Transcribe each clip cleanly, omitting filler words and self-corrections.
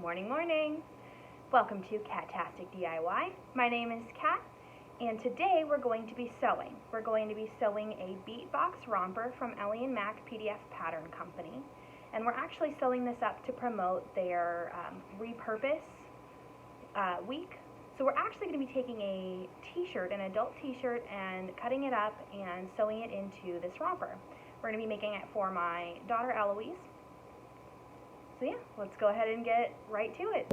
Morning, morning. Welcome to Catastic DIY. My name is Kat, and today we're going to be sewing. We're going to be sewing a beatbox romper from Ellie Mac PDF Pattern Company, and we're actually sewing this up to promote their repurpose week. So we're actually going to be taking a t-shirt, an adult t-shirt, and cutting it up and sewing it into this romper. We're going to be making it for my daughter Eloise. So yeah, let's go ahead and get right to it.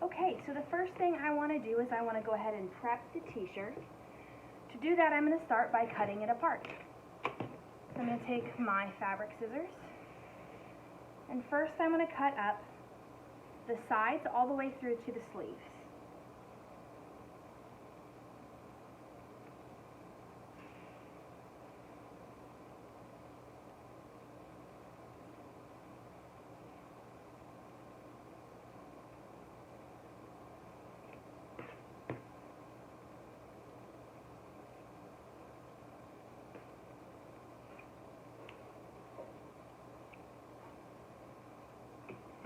Okay, so the first thing I want to do is I want to go ahead and prep the t-shirt. To do that, I'm going to start by cutting it apart. I'm going to take my fabric scissors, and first I'm going to cut up the sides all the way through to the sleeves.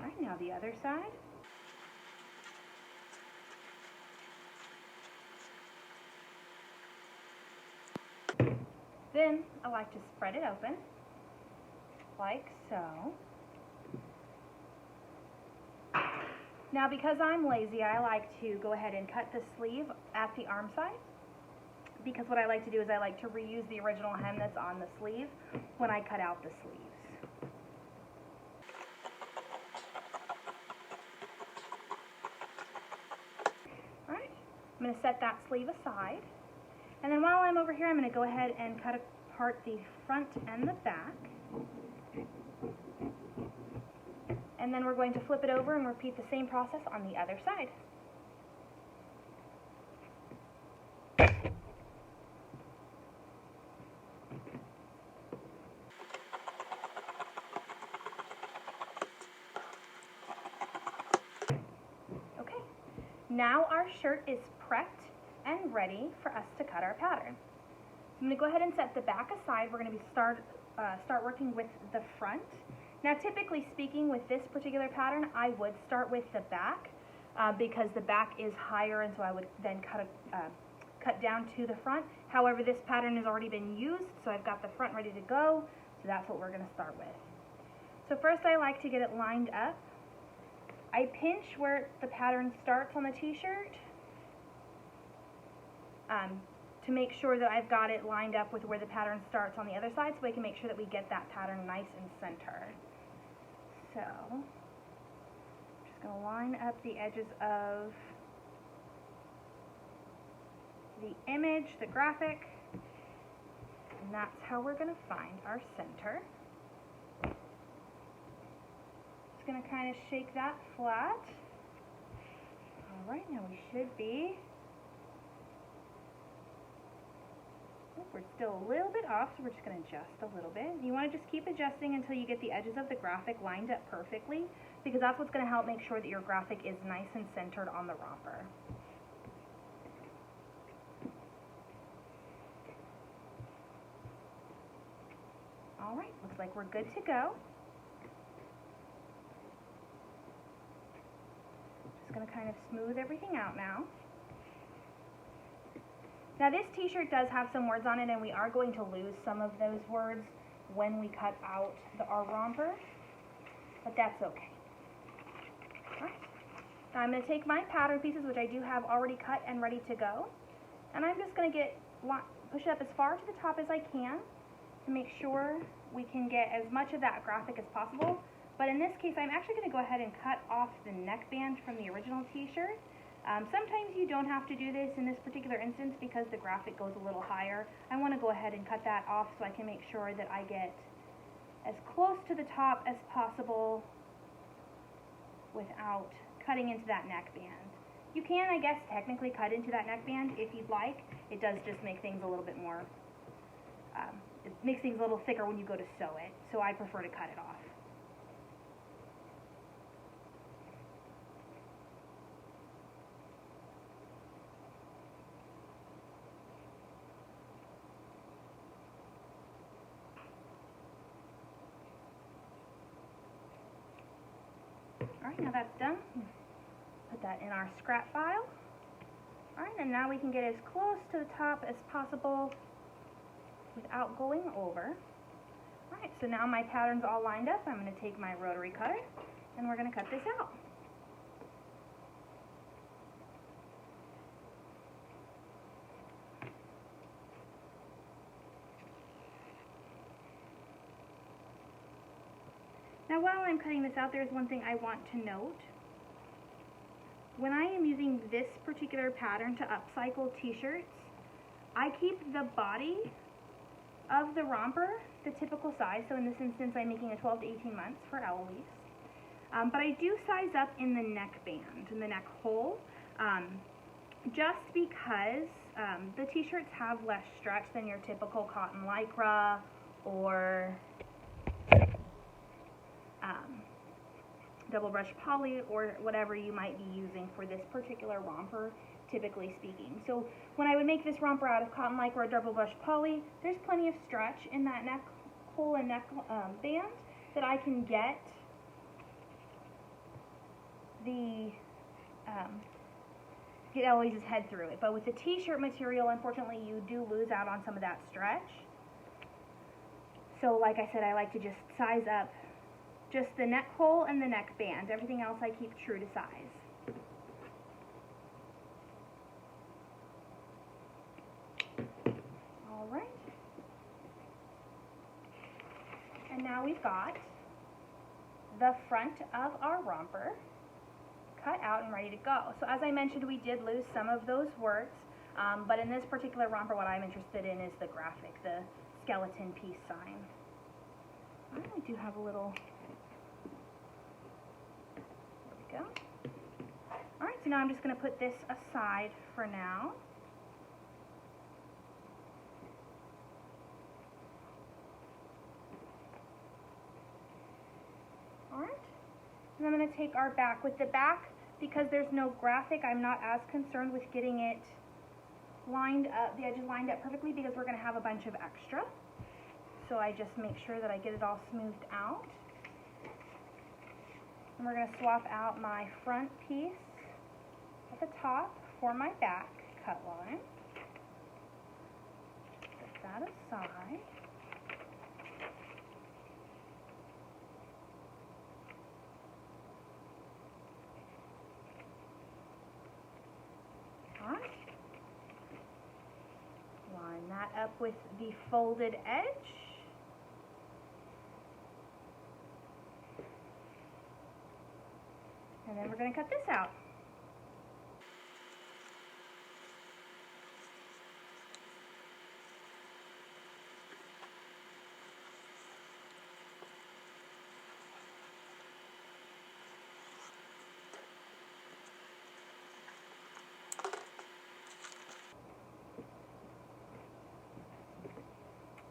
Alright, now the other side. Then I like to spread it open, like so. Now because I'm lazy, I like to go ahead and cut the sleeve at the arm side, because what I like to do is I like to reuse the original hem that's on the sleeve when I cut out the sleeves. Alright, I'm going to set that sleeve aside. And then while I'm over here, I'm going to go ahead and cut apart the front and the back. And then we're going to flip it over and repeat the same process on the other side. Okay, now our shirt is prepped and ready for us to cut our pattern. I'm going to go ahead and set the back aside. We're going to start working with the front. Now, typically speaking, with this particular pattern, I would start with the back because the back is higher, and so I would then cut down to the front. However, this pattern has already been used, so I've got the front ready to go, so that's what we're going to start with. So first, I like to get it lined up. I pinch where the pattern starts on the t-shirt to make sure that I've got it lined up with where the pattern starts on the other side, so I can make sure that we get that pattern nice and centered. So, I'm just going to line up the edges of the image, the graphic, and that's how we're going to find our center. Just going to kind of shake that flat. Alright, now we should be... We're still a little bit off, so we're just going to adjust a little bit. You want to just keep adjusting until you get the edges of the graphic lined up perfectly, because that's what's going to help make sure that your graphic is nice and centered on the romper. Alright, looks like we're good to go. Just going to kind of smooth everything out now. Now this t-shirt does have some words on it, and we are going to lose some of those words when we cut out our romper, but that's okay. Right. Now I'm going to take my pattern pieces, which I do have already cut and ready to go, and I'm just going to push it up as far to the top as I can to make sure we can get as much of that graphic as possible. But in this case, I'm actually going to go ahead and cut off the neckband from the original t-shirt. Sometimes you don't have to do this in this particular instance because the graphic goes a little higher. I want to go ahead and cut that off so I can make sure that I get as close to the top as possible without cutting into that neckband. You can, I guess, technically cut into that neckband if you'd like. It does just make things a little bit more, it makes things a little thicker when you go to sew it, so I prefer to cut it off. Alright, now that's done. Put that in our scrap file. Alright, and now we can get as close to the top as possible without going over. Alright, so now my pattern's all lined up. I'm going to take my rotary cutter and we're going to cut this out. Now while I'm cutting this out, there's one thing I want to note. When I am using this particular pattern to upcycle t-shirts, I keep the body of the romper the typical size. So in this instance, I'm making a 12 to 18 months for Eloise. But I do size up in the neck band, in the neck hole, just because the t-shirts have less stretch than your typical cotton lycra or double brush poly or whatever you might be using for this particular romper, typically speaking. So when I would make this romper out of cotton lycra or double brush poly, there's plenty of stretch in that neck hole and neck band that I can get Eloise's head through it. But with the t-shirt material, unfortunately, you do lose out on some of that stretch. So like I said, I like to just size up just the neck hole and the neck band. Everything else I keep true to size. Alright. And now we've got the front of our romper cut out and ready to go. So as I mentioned, we did lose some of those words, but in this particular romper, what I'm interested in is the graphic, the skeleton peace sign. I do have a little... Go. Alright, so now I'm just going to put this aside for now. Alright, and I'm going to take our back. With the back, because there's no graphic, I'm not as concerned with getting it lined up, the edges lined up perfectly, because we're going to have a bunch of extra. So I just make sure that I get it all smoothed out. And we're going to swap out my front piece at the top for my back cut line. Set that aside. Alright. Line that up with the folded edge. And then we're going to cut this out.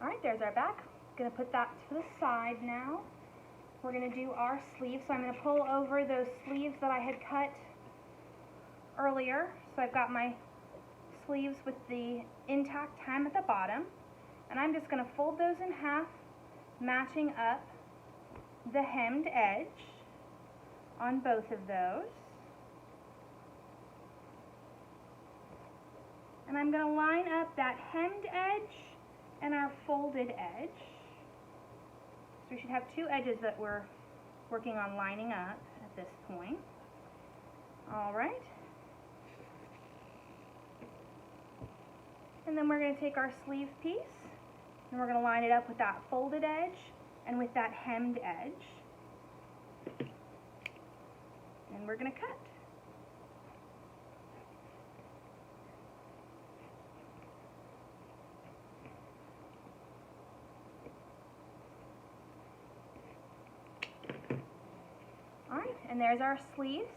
Alright, there's our back. Going to put that to the side now. We're going to do our sleeves. So I'm going to pull over those sleeves that I had cut earlier. So I've got my sleeves with the intact hem at the bottom. And I'm just going to fold those in half, matching up the hemmed edge on both of those. And I'm going to line up that hemmed edge and our folded edge. So we should have two edges that we're working on lining up at this point. Alright. And then we're going to take our sleeve piece and we're going to line it up with that folded edge and with that hemmed edge. And we're going to cut. Alright, and there's our sleeves.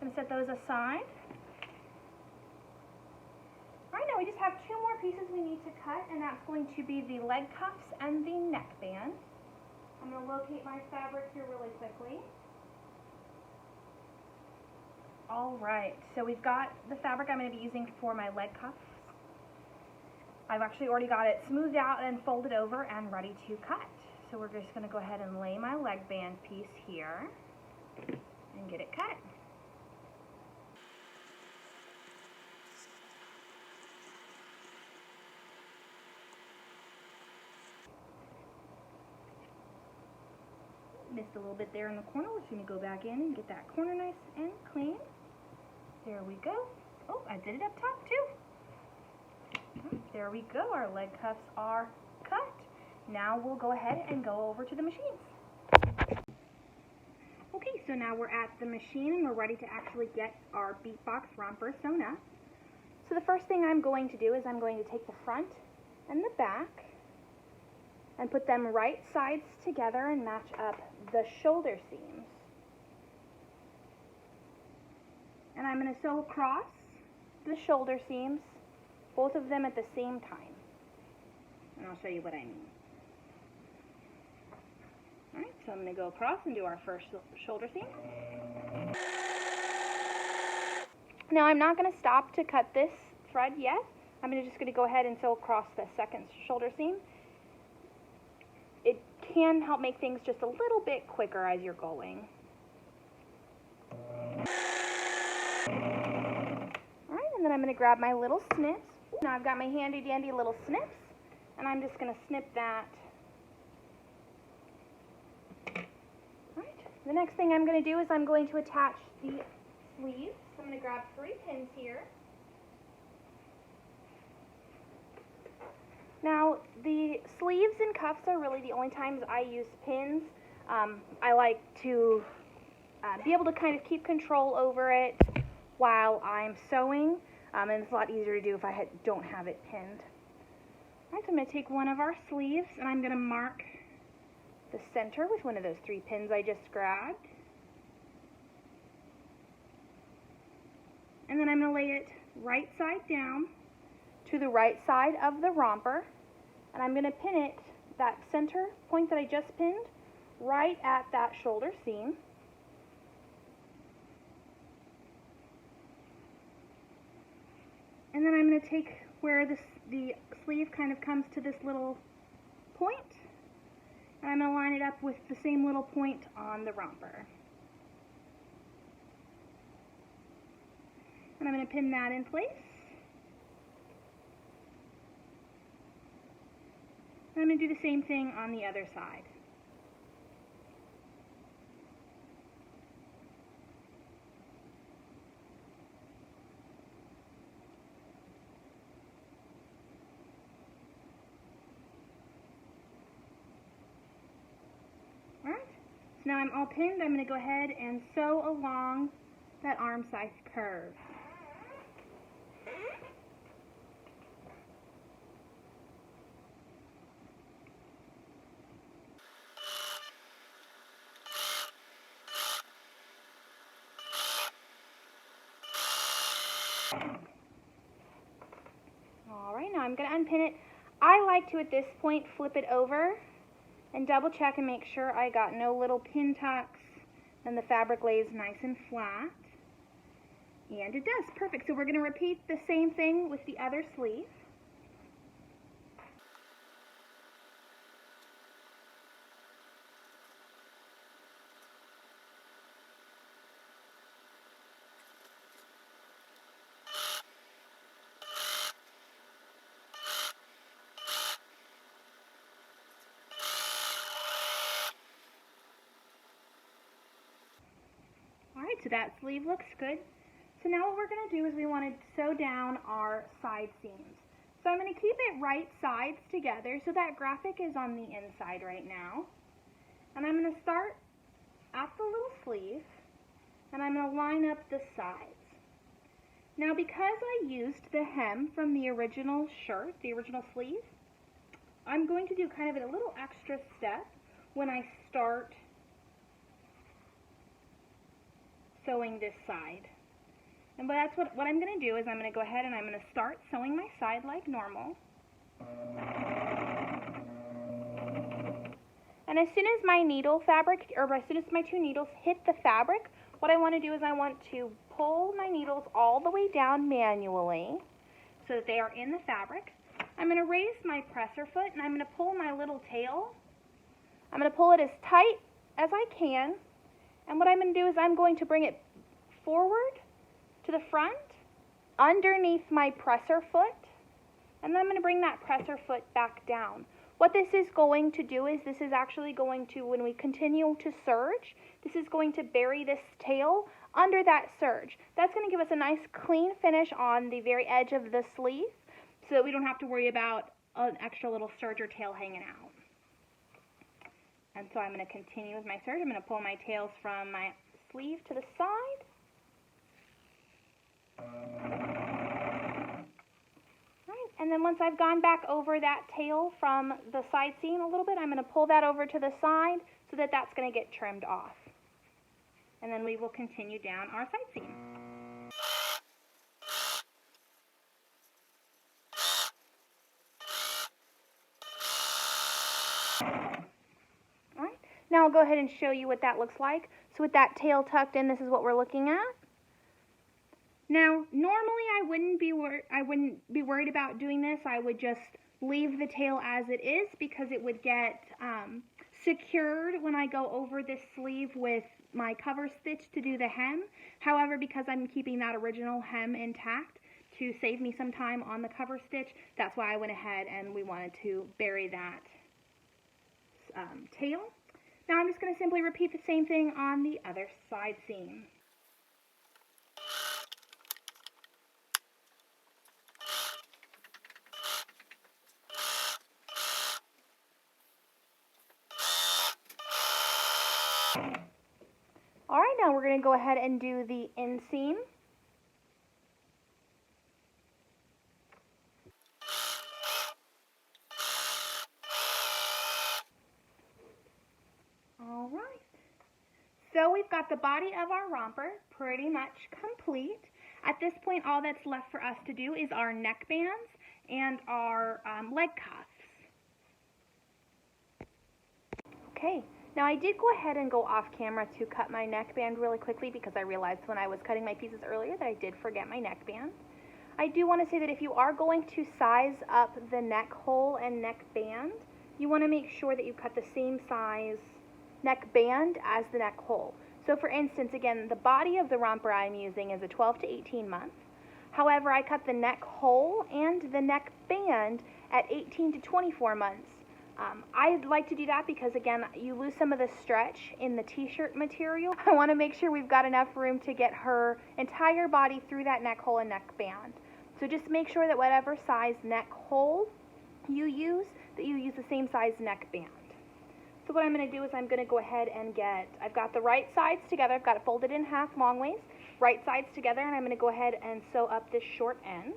I'm going to set those aside. Alright, now we just have two more pieces we need to cut, and that's going to be the leg cuffs and the neck band. I'm going to locate my fabric here really quickly. Alright, so we've got the fabric I'm going to be using for my leg cuffs. I've actually already got it smoothed out and folded over and ready to cut. So we're just going to go ahead and lay my leg band piece here. and get it cut. Missed a little bit there in the corner. We're just going to go back in and get that corner nice and clean. There we go. Oh, I did it up top too. There we go. Our leg cuffs are cut. Now we'll go ahead and go over to the machines. Okay, so now we're at the machine and we're ready to actually get our Beatbox Romper sewn up. So the first thing I'm going to do is I'm going to take the front and the back and put them right sides together and match up the shoulder seams. And I'm going to sew across the shoulder seams, both of them at the same time. And I'll show you what I mean. Alright, so I'm going to go across and do our first shoulder seam. Now I'm not going to stop to cut this thread yet. I'm just going to go ahead and sew across the second shoulder seam. It can help make things just a little bit quicker as you're going. Alright, and then I'm going to grab my little snips. Now I've got my handy dandy little snips, and I'm just going to snip that. Alright, the next thing I'm going to do is I'm going to attach the sleeves. I'm going to grab 3 pins here. Now, the sleeves and cuffs are really the only times I use pins. I like to be able to kind of keep control over it while I'm sewing, and it's a lot easier to do if I don't have it pinned. Alright, so I'm going to take one of our sleeves and I'm going to mark the center with one of those 3 pins I just grabbed. And then I'm going to lay it right side down to the right side of the romper, and I'm going to pin it, that center point that I just pinned, right at that shoulder seam. And then I'm going to take where the sleeve kind of comes to this little point, and I'm going to line it up with the same little point on the romper. And I'm going to pin that in place. I'm going to do the same thing on the other side. Alright, so now I'm all pinned. I'm going to go ahead and sew along that arm size curve. Alright, now I'm going to unpin it. I like to, at this point, flip it over and double check and make sure I got no little pin tucks and the fabric lays nice and flat. And it does. Perfect. So we're going to repeat the same thing with the other sleeve. Alright, so that sleeve looks good. So now what we're going to do is we want to sew down our side seams. So I'm going to keep it right sides together, so that graphic is on the inside right now. And I'm going to start at the little sleeve, and I'm going to line up the sides. Now because I used the hem from the original shirt, the original sleeve, I'm going to do kind of a little extra step when I start sewing this side. And that's what I'm going to do is I'm going to go ahead and I'm going to start sewing my side like normal. And as soon as my needle fabric, or as soon as my 2 needles hit the fabric, what I want to do is I want to pull my needles all the way down manually so that they are in the fabric. I'm going to raise my presser foot and I'm going to pull my little tail. I'm going to pull it as tight as I can, And what I'm going to do is I'm going to bring it forward to the front, underneath my presser foot, and then I'm going to bring that presser foot back down. What this is going to do is this is actually going to, when we continue to serge, this is going to bury this tail under that serge. That's going to give us a nice clean finish on the very edge of the sleeve so that we don't have to worry about an extra little serge or tail hanging out. And so I'm going to continue with my serge. I'm going to pull my tails from my sleeve to the side. And then once I've gone back over that tail from the side seam a little bit, I'm going to pull that over to the side so that that's going to get trimmed off. And then we will continue down our side seam. Alright, now I'll go ahead and show you what that looks like. So with that tail tucked in, this is what we're looking at. Now, normally I wouldn't be worried about doing this. I would just leave the tail as it is because it would get secured when I go over this sleeve with my cover stitch to do the hem. However, because I'm keeping that original hem intact to save me some time on the cover stitch, that's why I went ahead and we wanted to bury that tail. Now I'm just going to simply repeat the same thing on the other side seam. Alright, now we're going to go ahead and do the inseam. Alright, so we've got the body of our romper pretty much complete. At this point, all that's left for us to do is our neck bands and our leg cuffs. Okay. Now I did go ahead and go off camera to cut my neckband really quickly because I realized when I was cutting my pieces earlier that I did forget my neckband. I do want to say that if you are going to size up the neck hole and neck band, you want to make sure that you cut the same size neck band as the neck hole. So for instance, again, the body of the romper I'm using is a 12 to 18 months. However, I cut the neck hole and the neck band at 18 to 24 months. I like to do that because, again, you lose some of the stretch in the t-shirt material. I want to make sure we've got enough room to get her entire body through that neck hole and neck band. So just make sure that whatever size neck hole you use, that you use the same size neck band. So what I'm going to do is I'm going to go ahead and I've got the right sides together, I've got it folded in half long ways, right sides together, and I'm going to go ahead and sew up this short end.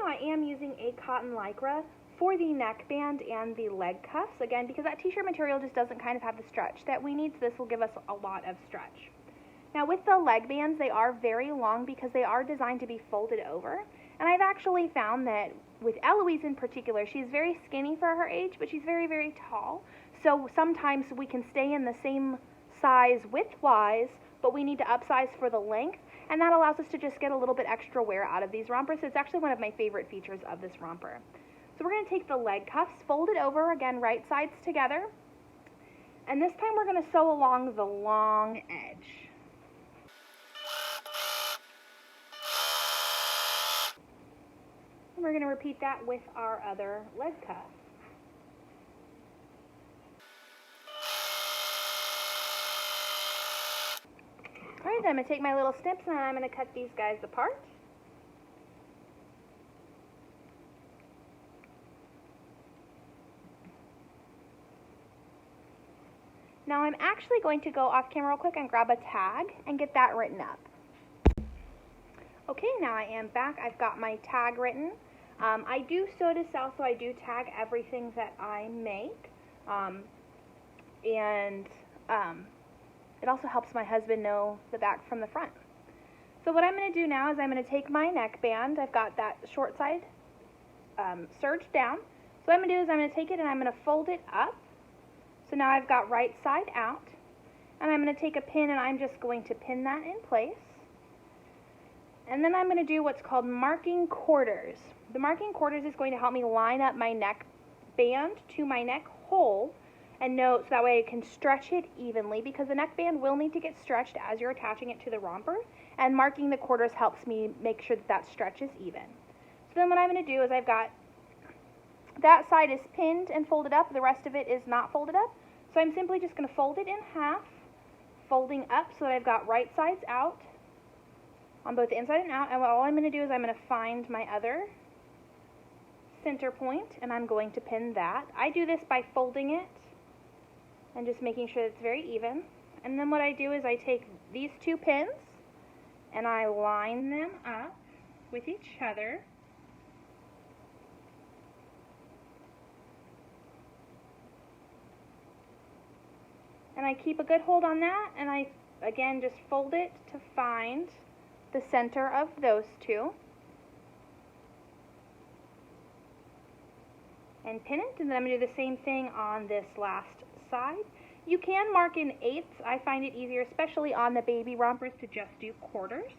I am using a cotton lycra for the neckband and the leg cuffs, again, because that t-shirt material just doesn't kind of have the stretch that we need, so this will give us a lot of stretch. Now with the leg bands, they are very long because they are designed to be folded over, and I've actually found that with Eloise in particular, she's very skinny for her age, but she's very, very tall, so sometimes we can stay in the same size width-wise, but we need to upsize for the length. And that allows us to just get a little bit extra wear out of these rompers. So it's actually one of my favorite features of this romper. So we're going to take the leg cuffs, fold it over, again, right sides together. And this time we're going to sew along the long edge. And we're going to repeat that with our other leg cuff. Alright, then I'm going to take my little snips and I'm going to cut these guys apart. Now I'm actually going to go off camera real quick and grab a tag and get that written up. Okay, now I am back. I've got my tag written. I do sew to sell, so I do tag everything that I make. It also helps my husband know the back from the front. So what I'm going to do now is I'm going to take my neckband. I've got that short side serged down. So what I'm going to do is I'm going to take it and I'm going to fold it up. So now I've got right side out. And I'm going to take a pin and I'm just going to pin that in place. And then I'm going to do what's called marking quarters. The marking quarters is going to help me line up my neck band to my neck hole. and know, so that way I can stretch it evenly, because the neckband will need to get stretched as you're attaching it to the romper, and marking the quarters helps me make sure that that stretch is even. So then what I'm going to do is I've got that side is pinned and folded up, the rest of it is not folded up, so I'm simply just going to fold it in half, folding up so that I've got right sides out on both the inside and out, and all I'm going to do is I'm going to find my other center point, and I'm going to pin that. I do this by folding it and just making sure it's very even. And then what I do is I take these two pins and I line them up with each other. And I keep a good hold on that, and I again just fold it to find the center of those two. And pin it, and then I'm going to do the same thing on this last side. You can mark in eighths. I find it easier, especially on the baby rompers, to just do quarters.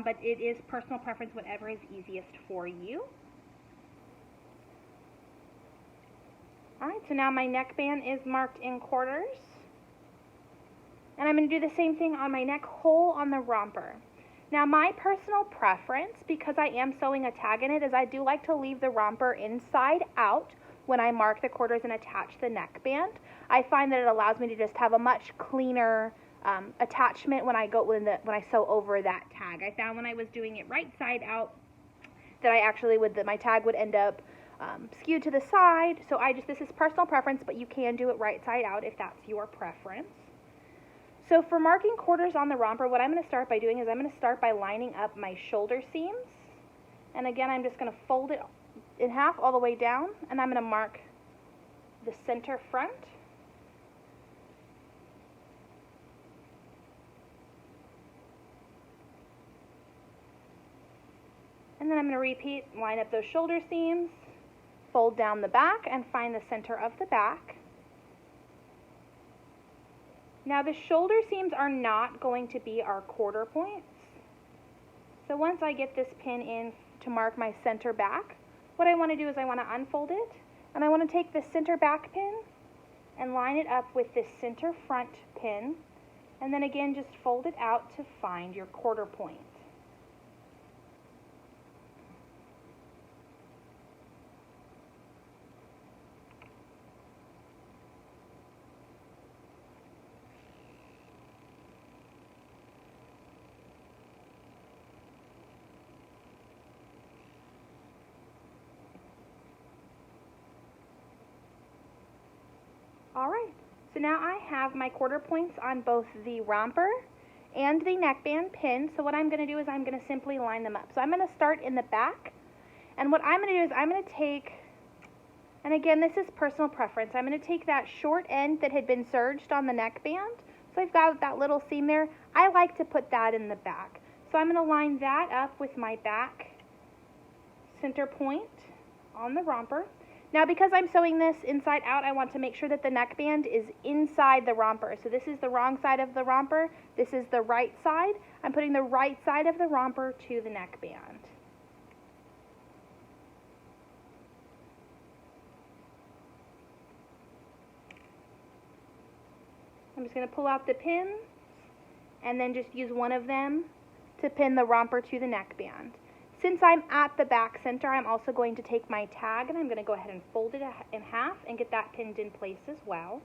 But it is personal preference, whatever is easiest for you. Alright, so now my neckband is marked in quarters. And I'm going to do the same thing on my neck hole on the romper. Now my personal preference, because I am sewing a tag in it, is I do like to leave the romper inside out when I mark the quarters and attach the neckband. I find that it allows me to just have a much cleaner attachment when I sew over that tag. I found when I was doing it right side out that I actually my tag would end up skewed to the side. So this is personal preference, but you can do it right side out if that's your preference. So for marking quarters on the romper, what I'm going to start by doing is I'm going to start by lining up my shoulder seams. And again, I'm just going to fold it in half all the way down, and I'm going to mark the center front. And then I'm going to repeat, line up those shoulder seams, fold down the back, and find the center of the back. Now the shoulder seams are not going to be our quarter points. So once I get this pin in to mark my center back, what I want to do is I want to unfold it, and I want to take the center back pin and line it up with this center front pin, and then again just fold it out to find your quarter point. Alright, so now I have my quarter points on both the romper and the neckband pin. So what I'm going to do is I'm going to simply line them up. So I'm going to start in the back, and what I'm going to do is I'm going to take, and again this is personal preference, I'm going to take that short end that had been serged on the neckband. So I've got that little seam there. I like to put that in the back. So I'm going to line that up with my back center point on the romper. Now because I'm sewing this inside out, I want to make sure that the neckband is inside the romper. So this is the wrong side of the romper, this is the right side. I'm putting the right side of the romper to the neckband. I'm just going to pull out the pins and then just use one of them to pin the romper to the neckband. Since I'm at the back center, I'm also going to take my tag and I'm going to go ahead and fold it in half and get that pinned in place as well.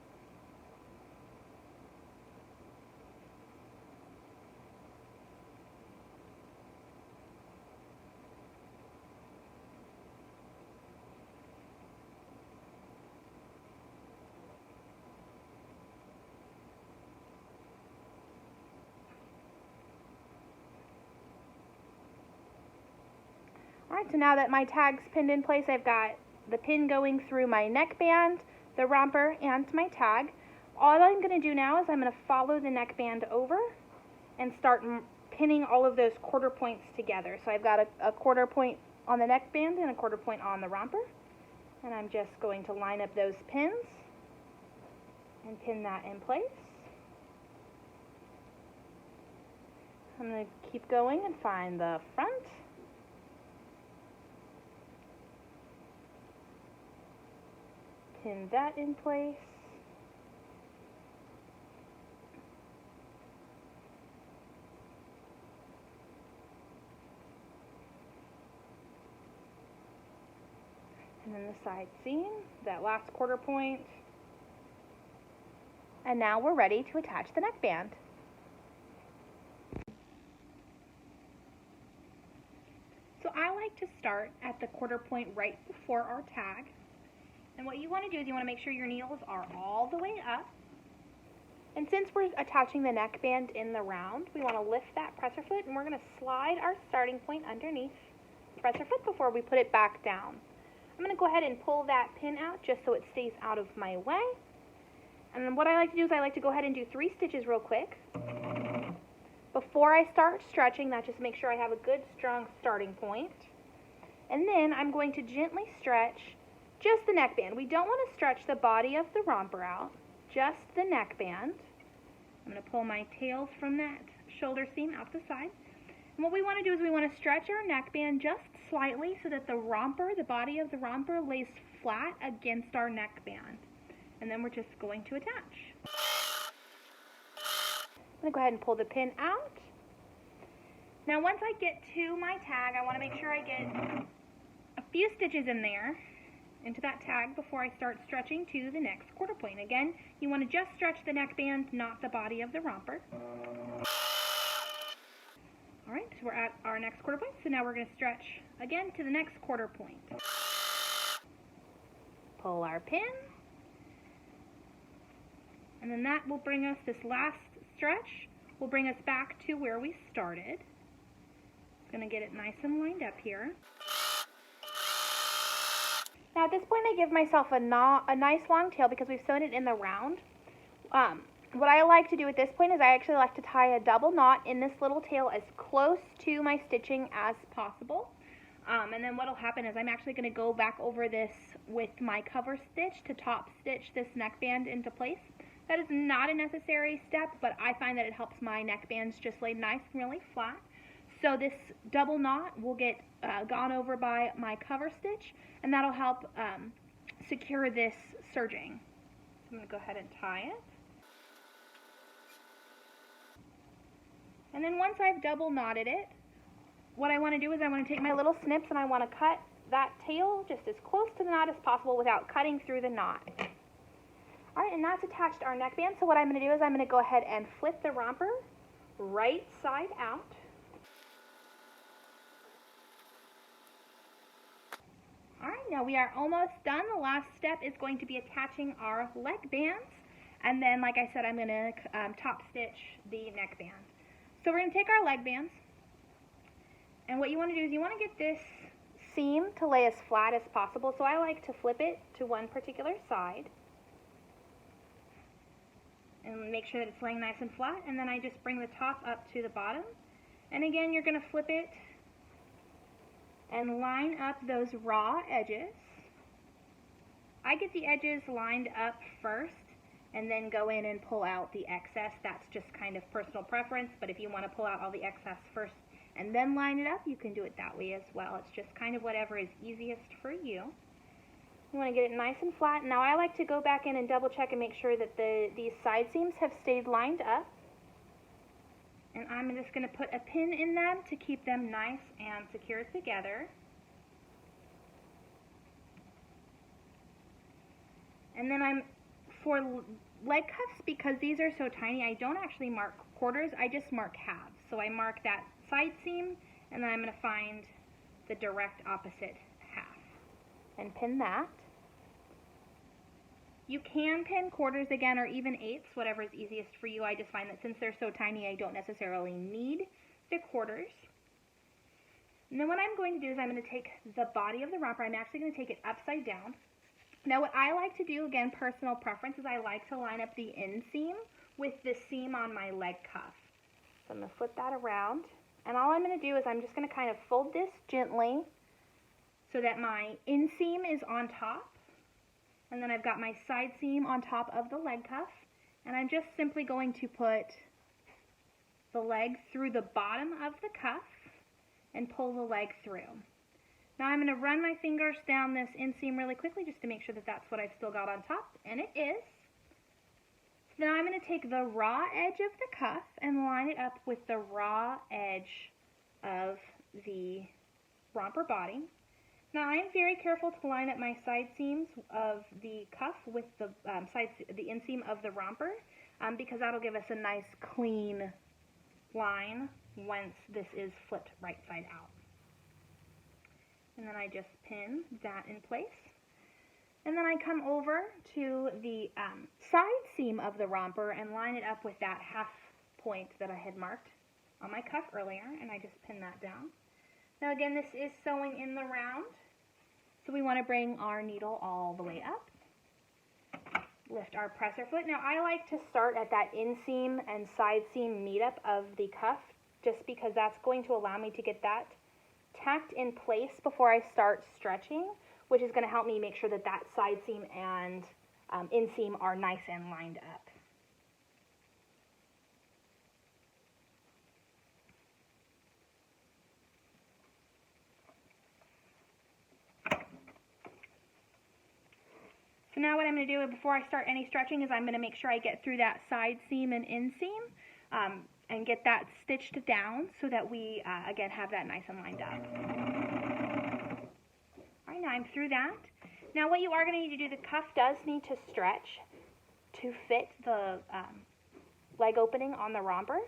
Alright, so now that my tag's pinned in place, I've got the pin going through my neckband, the romper, and my tag. All I'm going to do now is I'm going to follow the neckband over and start pinning all of those quarter points together. So I've got a quarter point on the neckband and a quarter point on the romper. And I'm just going to line up those pins and pin that in place. I'm going to keep going and find the front. Pin that in place. then the side seam, that last quarter point. And now we're ready to attach the neckband. So I like to start at the quarter point right before our tag. And what you want to do is you want to make sure your needles are all the way up. And since we're attaching the neckband in the round, we want to lift that presser foot and we're going to slide our starting point underneath the presser foot before we put it back down. I'm going to go ahead and pull that pin out just so it stays out of my way. And then what I like to do is I like to go ahead and do 3 stitches real quick before I start stretching. That just makes sure I have a good strong starting point. And then I'm going to gently stretch just the neckband. We don't want to stretch the body of the romper out, just the neckband. I'm going to pull my tails from that shoulder seam out the side. And what we want to do is we want to stretch our neckband just slightly so that the romper, the body of the romper, lays flat against our neckband. And then we're just going to attach. I'm going to go ahead and pull the pin out. Now once I get to my tag, I want to make sure I get a few stitches in there into that tag before I start stretching to the next quarter point. Again, you want to just stretch the neckband, not the body of the romper. Alright, so we're at our next quarter point, so now we're going to stretch again to the next quarter point. Pull our pin, and then that will bring us, this last stretch will bring us back to where we started. It's going to get it nice and lined up here. Now at this point I give myself a nice long tail because we've sewn it in the round. What I like to do at this point is I actually like to tie a double knot in this little tail as close to my stitching as possible. And then what will happen is I'm actually going to go back over this with my cover stitch to top stitch this neckband into place. That is not a necessary step, but I find that it helps my neckbands just lay nice and really flat. So this double knot will get gone over by my cover stitch, and that'll help secure this serging. So I'm going to go ahead and tie it. And then once I've double knotted it, what I want to do is I want to take my little snips and I want to cut that tail just as close to the knot as possible without cutting through the knot. Alright, and that's attached to our neckband, so what I'm going to do is I'm going to go ahead and flip the romper right side out. Alright, now we are almost done. The last step is going to be attaching our leg bands, and then like I said, I'm going to top stitch the neckband. So we're going to take our leg bands, and what you want to do is you want to get this seam to lay as flat as possible, so I like to flip it to one particular side and make sure that it's laying nice and flat, and then I just bring the top up to the bottom, and again you're going to flip it and line up those raw edges. I get the edges lined up first and then go in and pull out the excess. That's just kind of personal preference, but if you want to pull out all the excess first and then line it up, you can do it that way as well. It's just kind of whatever is easiest for you. You want to get it nice and flat. Now I like to go back in and double check and make sure that these side seams have stayed lined up. And I'm just going to put a pin in them to keep them nice and secure together. And then for leg cuffs, because these are so tiny, I don't actually mark quarters, I just mark halves. So I mark that side seam, and then I'm going to find the direct opposite half and pin that. You can pin quarters again, or even eighths, whatever is easiest for you. I just find that since they're so tiny, I don't necessarily need the quarters. And then what I'm going to do is I'm going to take the body of the romper. I'm actually going to take it upside down. Now what I like to do, again, personal preference, is I like to line up the inseam with the seam on my leg cuff. So I'm going to flip that around. And all I'm going to do is I'm just going to kind of fold this gently so that my inseam is on top. And then I've got my side seam on top of the leg cuff. And I'm just simply going to put the leg through the bottom of the cuff and pull the leg through. Now I'm going to run my fingers down this inseam really quickly just to make sure that that's what I've still got on top. And it is. So now I'm going to take the raw edge of the cuff and line it up with the raw edge of the romper body. Now I'm very careful to line up my side seams of the cuff with the the inseam of the romper, because that'll give us a nice clean line once this is flipped right side out. And then I just pin that in place. And then I come over to the side seam of the romper and line it up with that half point that I had marked on my cuff earlier, and I just pin that down. Now again, this is sewing in the round, so we want to bring our needle all the way up. Lift our presser foot. Now I like to start at that inseam and side seam meetup of the cuff, just because that's going to allow me to get that tacked in place before I start stretching, which is going to help me make sure that that side seam and inseam are nice and lined up. So now what I'm going to do before I start any stretching is I'm going to make sure I get through that side seam and inseam and get that stitched down so that we, again, have that nice and lined up. Alright, now I'm through that. Now what you are going to need to do, the cuff does need to stretch to fit the leg opening on the romper.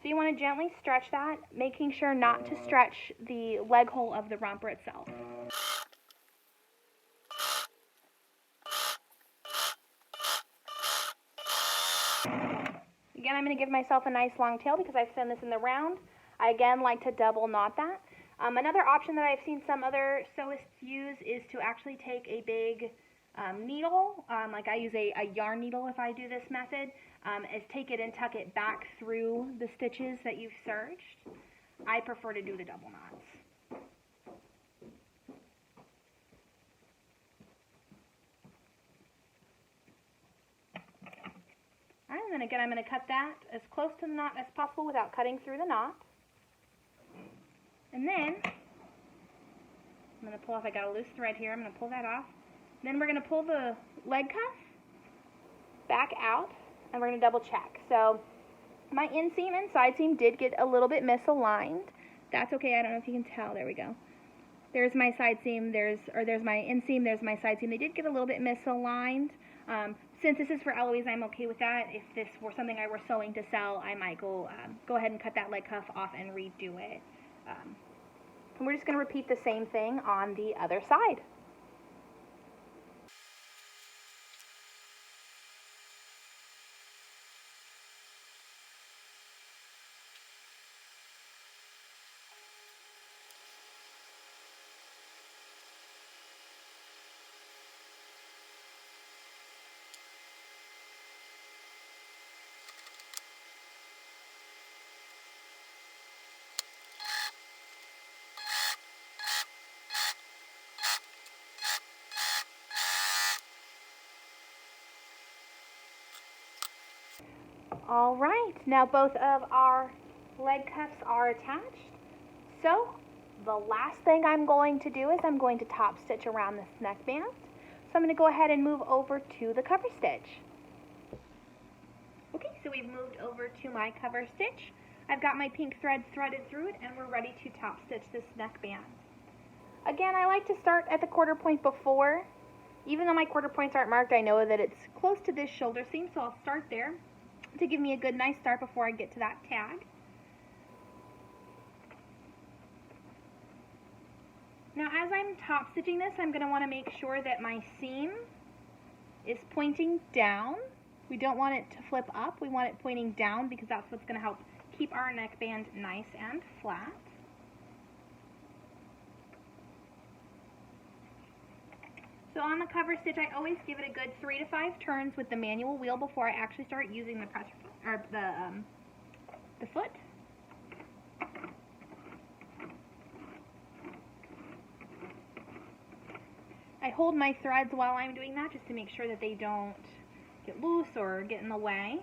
So you want to gently stretch that, making sure not to stretch the leg hole of the romper itself. Again, I'm going to give myself a nice long tail because I've done this in the round. I again like to double knot that. Another option that I've seen some other sewists use is to actually take a big needle, like I use a yarn needle if I do this method, is take it and tuck it back through the stitches that you've serged. I prefer to do the double knots. Alright, and then again I'm going to cut that as close to the knot as possible without cutting through the knot. And then I'm going to pull off, I got a loose thread here, I'm going to pull that off. Then we're going to pull the leg cuff back out and we're going to double check. So my inseam and side seam did get a little bit misaligned. That's okay, I don't know if you can tell, there we go. There's my side seam, there's my inseam, there's my side seam. They did get a little bit misaligned. Since this is for Eloise, I'm okay with that. If this were something I were sewing to sell, I might go ahead and cut that leg cuff off and redo it. And we're just going to repeat the same thing on the other side. All right, now both of our leg cuffs are attached. So the last thing I'm going to do is I'm going to top stitch around this neckband. So I'm going to go ahead and move over to the cover stitch. Okay, so we've moved over to my cover stitch. I've got my pink thread threaded through it and we're ready to top stitch this neckband. Again, I like to start at the quarter point before. Even though my quarter points aren't marked, I know that it's close to this shoulder seam, so I'll start there to give me a good nice start before I get to that tag. Now as I'm top stitching this, I'm going to want to make sure that my seam is pointing down. We don't want it to flip up, we want it pointing down because that's what's going to help keep our neckband nice and flat. So on the cover stitch, I always give it a good 3 to 5 turns with the manual wheel before I actually start using the presser foot, or the foot. I hold my threads while I'm doing that just to make sure that they don't get loose or get in the way.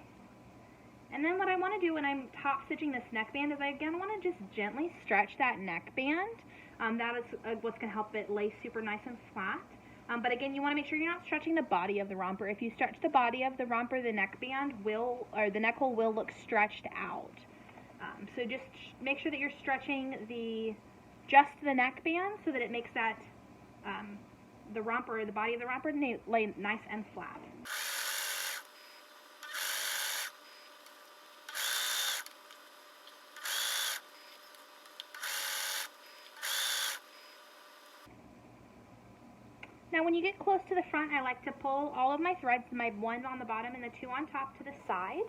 And then what I want to do when I'm top stitching this neckband is I again want to just gently stretch that neckband. That is what's going to help it lay super nice and flat. But again, you want to make sure you're not stretching the body of the romper. If you stretch the body of the romper, the neckband will, or the neck hole will look stretched out. So just make sure that you're stretching just the neckband so that it makes that the romper, the body of the romper, lay nice and flat. Now when you get close to the front, I like to pull all of my threads, my one on the bottom and the two on top, to the side.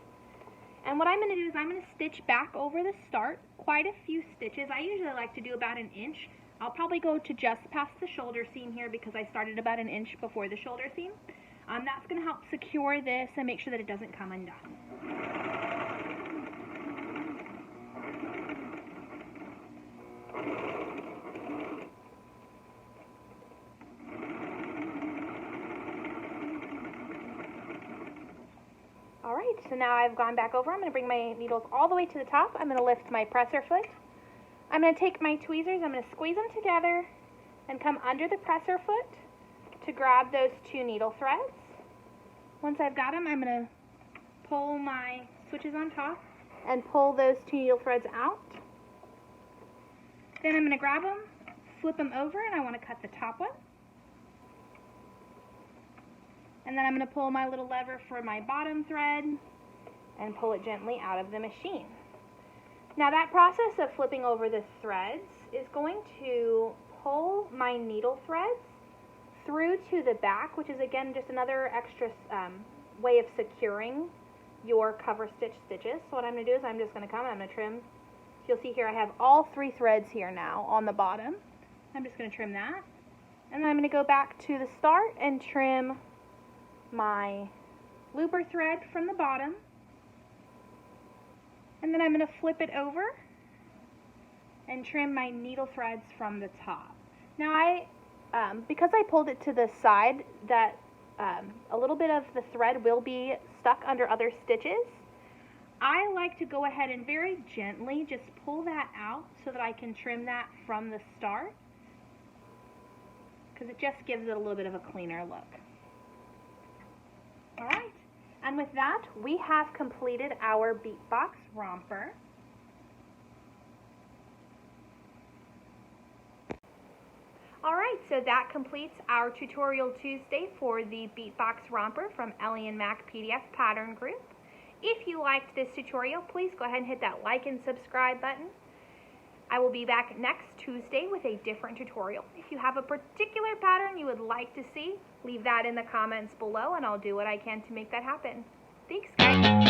And what I'm going to do is I'm going to stitch back over the start, quite a few stitches. I usually like to do about an inch. I'll probably go to just past the shoulder seam here because I started about an inch before the shoulder seam. That's going to help secure this and make sure that it doesn't come undone. Alright, so now I've gone back over. I'm going to bring my needles all the way to the top. I'm going to lift my presser foot. I'm going to take my tweezers, I'm going to squeeze them together and come under the presser foot to grab those two needle threads. Once I've got them, I'm going to pull my switches on top and pull those two needle threads out. Then I'm going to grab them, flip them over, and I want to cut the top one. And then I'm going to pull my little lever for my bottom thread and pull it gently out of the machine. Now that process of flipping over the threads is going to pull my needle threads through to the back, which is again just another extra way of securing your cover stitch stitches. So what I'm going to do is I'm just going to come and I'm going to trim. So you'll see here I have all three threads here now on the bottom. I'm just going to trim that. And then I'm going to go back to the start and trim my looper thread from the bottom. And then I'm going to flip it over and trim my needle threads from the top. Now because I pulled it to the side, that a little bit of the thread will be stuck under other stitches. I like to go ahead and very gently just pull that out so that I can trim that from the start, because it just gives it a little bit of a cleaner look. Alright, and with that, we have completed our Beatbox Romper. Alright, so that completes our Tutorial Tuesday for the Beatbox Romper from Ellie Mac PDF Pattern Group. If you liked this tutorial, please go ahead and hit that like and subscribe button. I will be back next Tuesday with a different tutorial. If you have a particular pattern you would like to see, leave that in the comments below and I'll do what I can to make that happen. Thanks, guys.